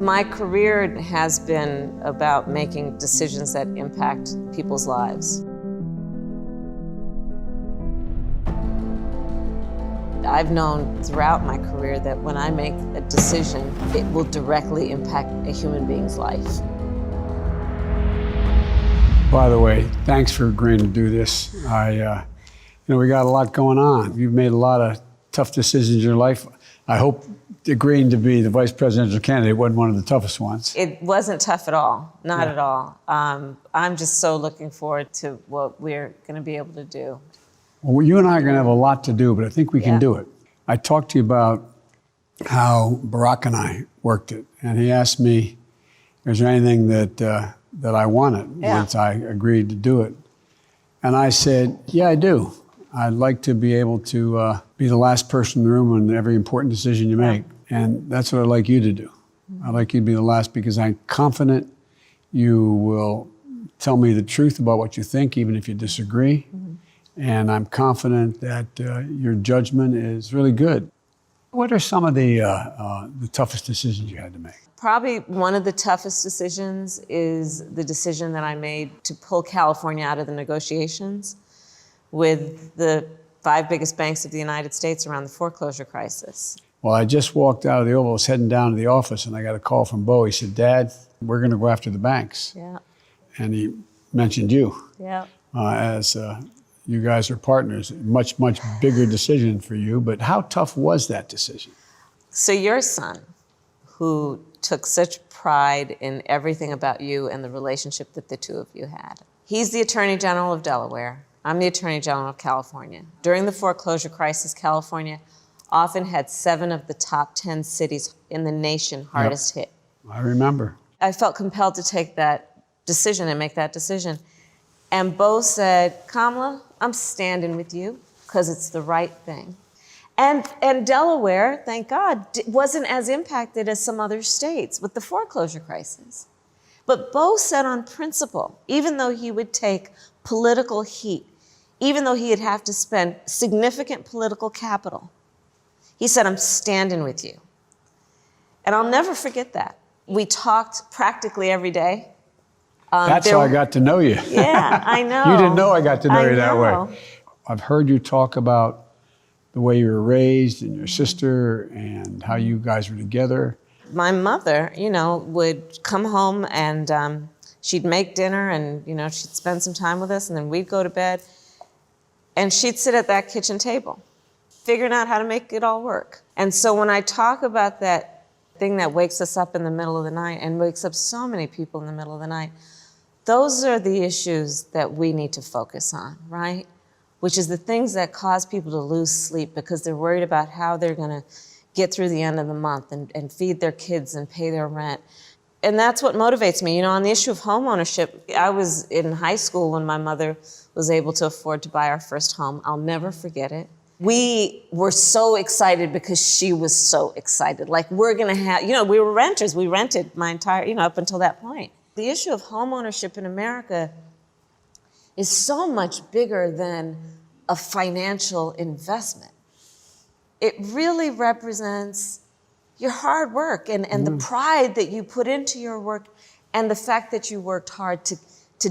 My career has been about making decisions that impact people's lives. I've known throughout my career that when I make a decision, it will directly impact a human being's life. By the way, thanks for agreeing to do this. We got a lot going on. You've made a lot of tough decisions in your life. I hope agreeing to be the vice presidential candidate wasn't one of the toughest ones. It wasn't tough at all, not at all. I'm just so looking forward to what we're going to be able to do. Well, you and I are going to have a lot to do, but I think we can do it. I talked to you about how Barack and I worked it, and he asked me, is there anything that I wanted once I agreed to do it? And I said, yeah, I do. I'd like to be able to be the last person in the room on every important decision you make. And that's what I'd like you to do. I'd like you to be the last because I'm confident you will tell me the truth about what you think, even if you disagree. And I'm confident that your judgment is really good. What are some of the toughest decisions you had to make? Probably one of the toughest decisions is the decision that I made to pull California out of the negotiations with the 5 biggest banks of the United States around the foreclosure crisis. Well, I just walked out of the Oval, I was heading down to the office, and I got a call from Bo. He said, Dad, we're going to go after the banks. Yeah. And he mentioned you as you guys are partners. Much, much bigger decision for you, but how tough was that decision? So your son, who took such pride in everything about you and the relationship that the two of you had, he's the Attorney General of Delaware. I'm the Attorney General of California. During the foreclosure crisis, California often had 7 of the top 10 cities in the nation hardest hit. I remember. I felt compelled to take that decision and make that decision. And Bo said, Kamala, I'm standing with you because it's the right thing. And Delaware, thank God, wasn't as impacted as some other states with the foreclosure crisis. But Bo said on principle, even though he would take political heat, even though he'd have to spend significant political capital, he said, I'm standing with you. And I'll never forget that. We talked practically every day. That's how I got to know you. Yeah, I know. You didn't know I got to know you that way. I've heard you talk about the way you were raised and your sister and how you guys were together. My mother, would come home and she'd make dinner and, she'd spend some time with us and then we'd go to bed. And she'd sit at that kitchen table, figuring out how to make it all work. And so when I talk about that thing that wakes us up in the middle of the night and wakes up so many people in the middle of the night, those are the issues that we need to focus on, right? Which is the things that cause people to lose sleep because they're worried about how they're gonna get through the end of the month and feed their kids and pay their rent. And that's what motivates me. On the issue of home ownership, I was in high school when my mother was able to afford to buy our first home. I'll never forget it. We were so excited because she was so excited. Like we're gonna have, we were renters. We rented my entire, up until that point. The issue of home ownership in America is so much bigger than a financial investment. It really represents your hard work and the pride that you put into your work and the fact that you worked hard to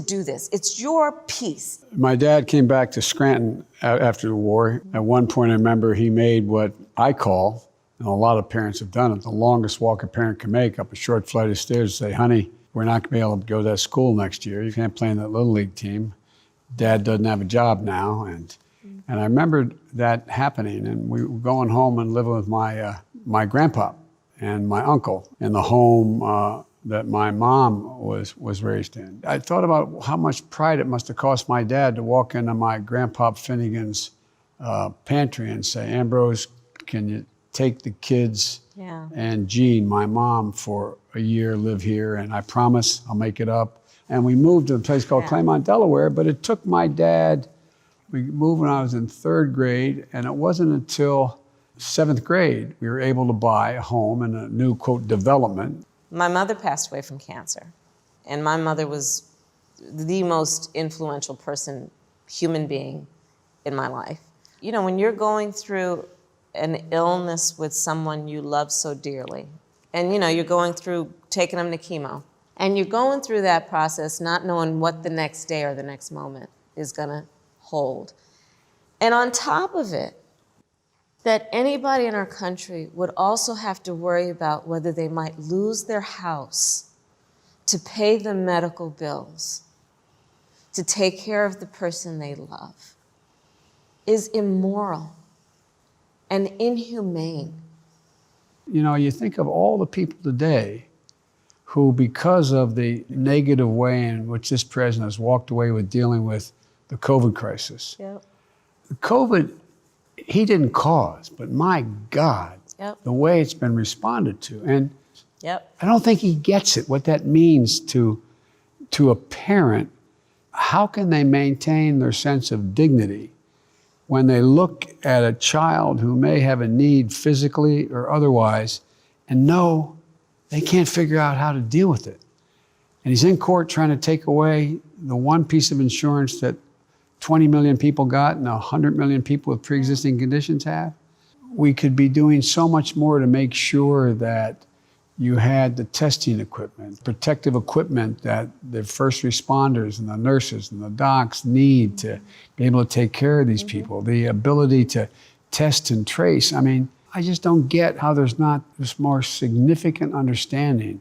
do this. It's your piece. My dad came back to Scranton after the war. At one point, I remember he made what I call, and a lot of parents have done it, the longest walk a parent can make up a short flight of stairs to say, honey, we're not going to be able to go to that school next year. You can't play in that Little League team. Dad doesn't have a job now. And I remember that happening. And we were going home and living with my grandpa and my uncle in the home that my mom was raised in. I thought about how much pride it must have cost my dad to walk into my grandpa Finnegan's pantry and say, Ambrose, can you take the kids and Jean, my mom, for a year, live here, and I promise I'll make it up. And we moved to a place called Claymont, Delaware, but it took my dad, we moved when I was in 3rd grade, and it wasn't until 7th grade we were able to buy a home in a new, quote, development. My mother passed away from cancer, and my mother was the most influential human being in my life. When you're going through an illness with someone you love so dearly, And you're going through taking them to chemo. And you're going through that process not knowing what the next day or the next moment is going to hold. And on top of it, that anybody in our country would also have to worry about whether they might lose their house to pay the medical bills, to take care of the person they love, is immoral and inhumane. You think of all the people today who, because of the negative way in which this president has walked away with dealing with the COVID crisis. Yep. COVID, he didn't cause, but my God, Yep. the way it's been responded to. And Yep. I don't think he gets it, what that means to a parent. How can they maintain their sense of dignity when they look at a child who may have a need physically or otherwise and know they can't figure out how to deal with it? And he's in court trying to take away the one piece of insurance that 20 million people got and 100 million people with pre-existing conditions have. We could be doing so much more to make sure that you had the testing equipment, protective equipment that the first responders and the nurses and the docs need to be able to take care of these people, the ability to test and trace. I mean, I just don't get how there's not this more significant understanding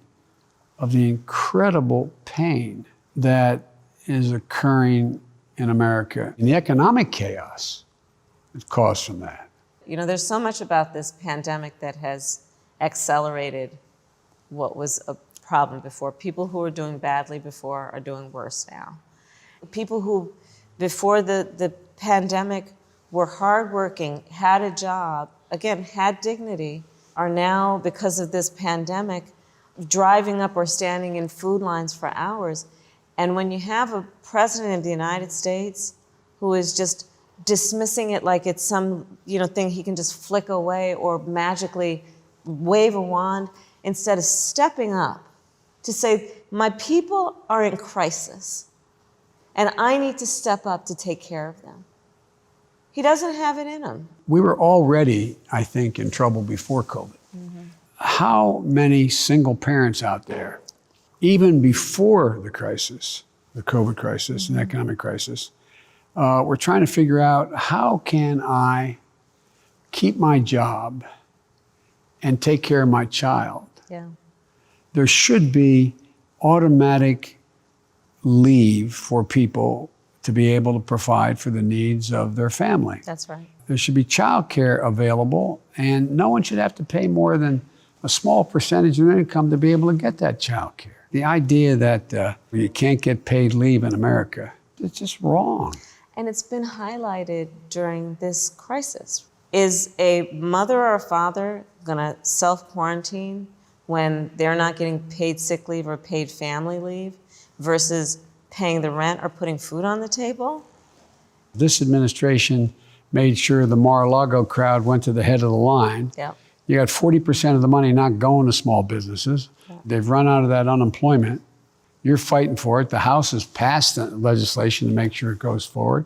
of the incredible pain that is occurring in America and the economic chaos that's caused from that. There's so much about this pandemic that has accelerated what was a problem before. People who were doing badly before are doing worse now. People who, before the pandemic, were hardworking, had a job, again, had dignity, are now, because of this pandemic, driving up or standing in food lines for hours. And when you have a president of the United States who is just dismissing it like it's some thing he can just flick away or magically wave a wand, instead of stepping up to say, my people are in crisis, and I need to step up to take care of them. He doesn't have it in him. We were already, I think, in trouble before COVID. How many single parents out there, even before the crisis, the COVID crisis and economic crisis, were trying to figure out, how can I keep my job and take care of my child? Yeah. There should be automatic leave for people to be able to provide for the needs of their family. That's right. There should be childcare available, and no one should have to pay more than a small percentage of their income to be able to get that childcare. The idea that you can't get paid leave in America, it's just wrong. And it's been highlighted during this crisis. Is a mother or a father going to self-quarantine when they're not getting paid sick leave or paid family leave versus paying the rent or putting food on the table? This administration made sure the Mar-a-Lago crowd went to the head of the line. Yep. You got 40% of the money not going to small businesses. Yep. They've run out of that unemployment. You're fighting for it. The House has passed the legislation to make sure it goes forward.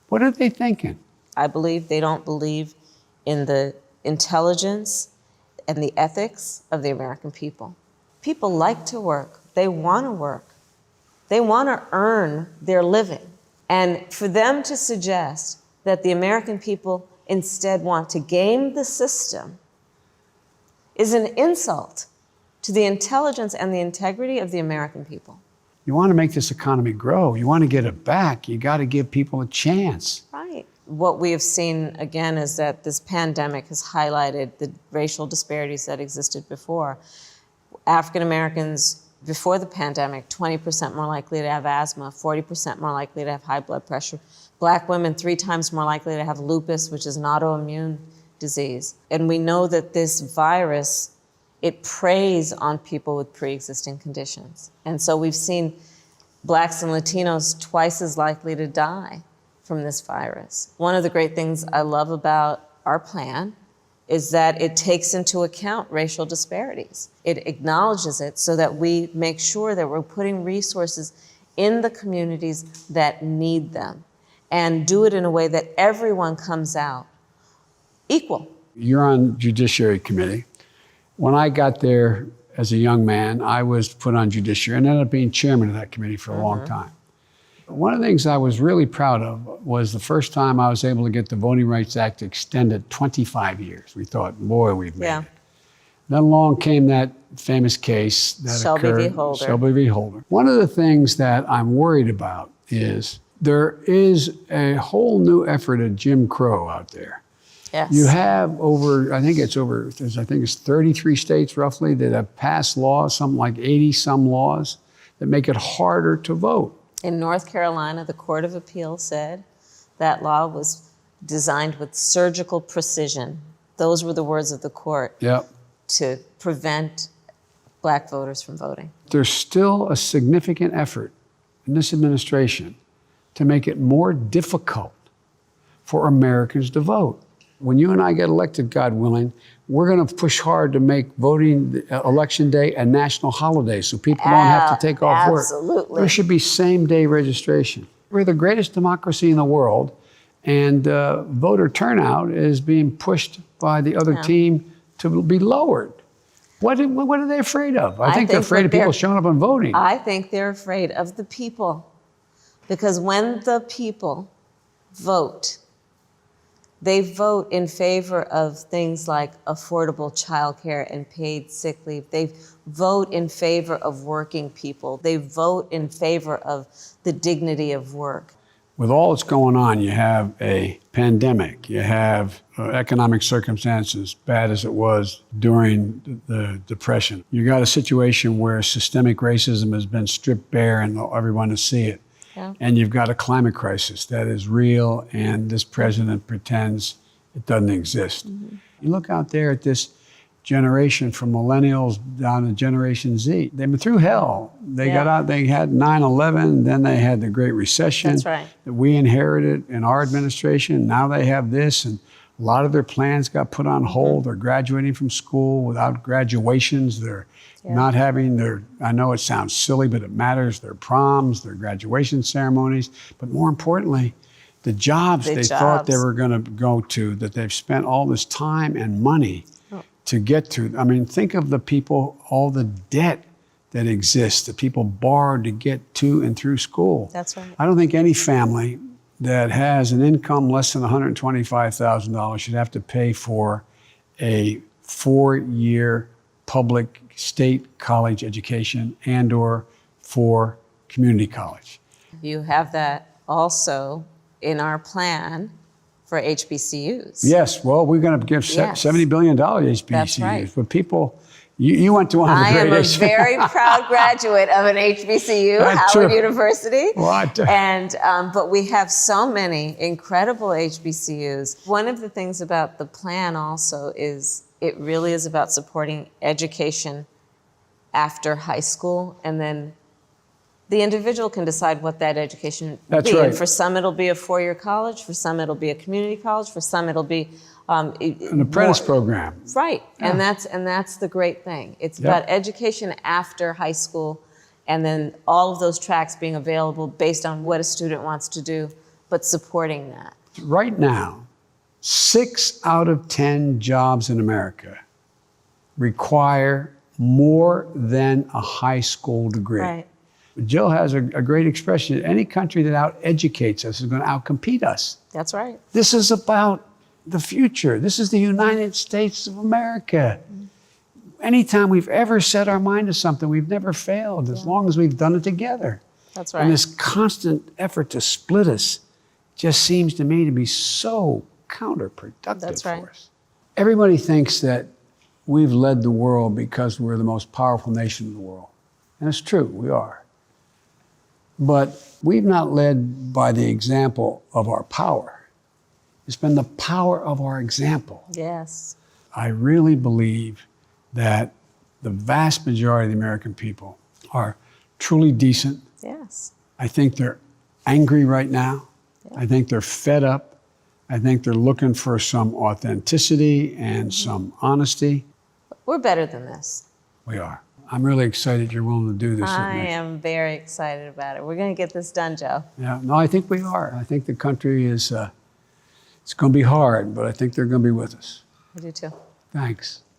What are they thinking? I believe they don't believe in the intelligence and the ethics of the American people. People like to work. They want to work. They want to earn their living. And for them to suggest that the American people instead want to game the system is an insult to the intelligence and the integrity of the American people. You want to make this economy grow. You want to get it back. You got to give people a chance. Right. What we have seen, again, is that this pandemic has highlighted the racial disparities that existed before. African Americans, before the pandemic, 20% more likely to have asthma, 40% more likely to have high blood pressure. Black women, 3 times more likely to have lupus, which is an autoimmune disease. And we know that this virus, it preys on people with pre-existing conditions. And so we've seen Blacks and Latinos twice as likely to die from this virus. One of the great things I love about our plan is that it takes into account racial disparities. It acknowledges it so that we make sure that we're putting resources in the communities that need them and do it in a way that everyone comes out equal. You're on Judiciary Committee, When I got there as a young man, I was put on judiciary and ended up being chairman of that committee for a long time. One of the things I was really proud of was the first time I was able to get the Voting Rights Act extended 25 years. We thought, boy, we've made it. Then along came that famous case that occurred, Shelby v. Holder. One of the things that I'm worried about is there is a whole new effort at Jim Crow out there. Yes. You have I think it's 33 states roughly that have passed laws, something like 80 some laws that make it harder to vote. In North Carolina, the Court of Appeal said that law was designed with surgical precision. Those were the words of the court. Yep. To prevent black voters from voting. There's still a significant effort in this administration to make it more difficult for Americans to vote. When you and I get elected, God willing, we're going to push hard to make voting election day a national holiday so people don't have to take off work. Absolutely. There should be same-day registration. We're the greatest democracy in the world, and voter turnout is being pushed by the other team to be lowered. What are they afraid of? I think they're afraid of people showing up and voting. I think they're afraid of the people. Because when the people vote, they vote in favor of things like affordable childcare and paid sick leave. They vote in favor of working people. They vote in favor of the dignity of work. With all that's going on, you have a pandemic, you have economic circumstances, bad as it was during the Depression. You got a situation where systemic racism has been stripped bare and everyone to see it. Yeah. And you've got a climate crisis that is real, and this president pretends it doesn't exist. Mm-hmm. You look out there at this generation from millennials down to Generation Z. They've been through hell. They got out, they had 9/11, then they had the Great Recession. That's right. That we inherited in our administration. Now they have this, and a lot of their plans got put on hold. Mm-hmm. They're graduating from school without graduations. They're not having I know it sounds silly, but it matters, their proms, their graduation ceremonies, but more importantly, the jobs they thought they were going to go to, that they've spent all this time and money to get to. I mean, think of the people, all the debt that exists, that people borrowed to get to and through school. That's right. I don't think any family that has an income less than $125,000 should have to pay for a 4-year public state college education and or for community college. You have that also in our plan for HBCUs. Yes, well, we're going to give $70 billion to HBCUs. That's right. But people, you went to one of the great HBCUs. I am a very proud graduate of an HBCU, Howard University. But we have so many incredible HBCUs. One of the things about the plan also is it really is about supporting education after high school, and then the individual can decide what that education will be. Right. And for some, it'll be a 4-year college. For some, it'll be a community college. For some, it'll be an apprentice program. Right, and that's the great thing. It's about education after high school, and then all of those tracks being available based on what a student wants to do, but supporting that. Right now, 6 out of 10 jobs in America require more than a high school degree. Right. Jill has a great expression. Any country that out-educates us is going to out-compete us. That's right. This is about the future. This is the United States of America. Anytime we've ever set our mind to something, we've never failed as long as we've done it together. That's right. And this constant effort to split us just seems to me to be so counterproductive for us. Everybody thinks that we've led the world because we're the most powerful nation in the world. And it's true, we are. But we've not led by the example of our power. It's been the power of our example. Yes. I really believe that the vast majority of the American people are truly decent. Yes. I think they're angry right now. Yeah. I think they're fed up. I think they're looking for some authenticity and some honesty. We're better than this. We are. I'm really excited you're willing to do this. I am very excited about it. We're going to get this done, Joe. Yeah, no, I think we are. I think the country is, it's going to be hard, but I think they're going to be with us. I do too. Thanks.